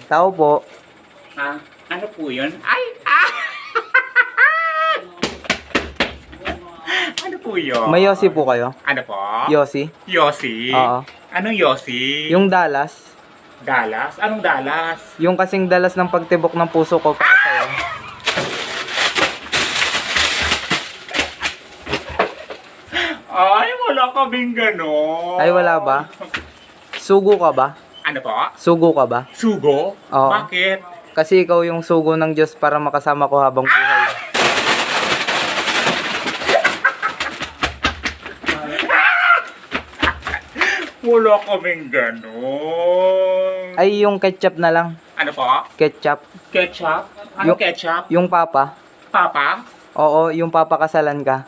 Tao po. Ah, ano po yun? Ay! Ah! Ano po yun? May Yossi po kayo? Ano po? Yossi? Yossi? Oo. Anong Yossi? Yung Dallas. Dallas? Anong Dallas? Yung kasing dalas ng pagtibok ng puso ko para sa'yo. Ay, wala kaming ganon. Ay, wala ba? Sugo ka ba? Ano po? Sugo ka ba? Sugo? Oo. Bakit? Kasi ikaw yung sugo ng Diyos para makasama ko habang buhay. Wala kaming ganon. Ay, yung ketchup na lang. Ano po? Ketchup. Ketchup? Anong Yung- ketchup? Yung papa. Papa? Oo, yung papa kasalan ka.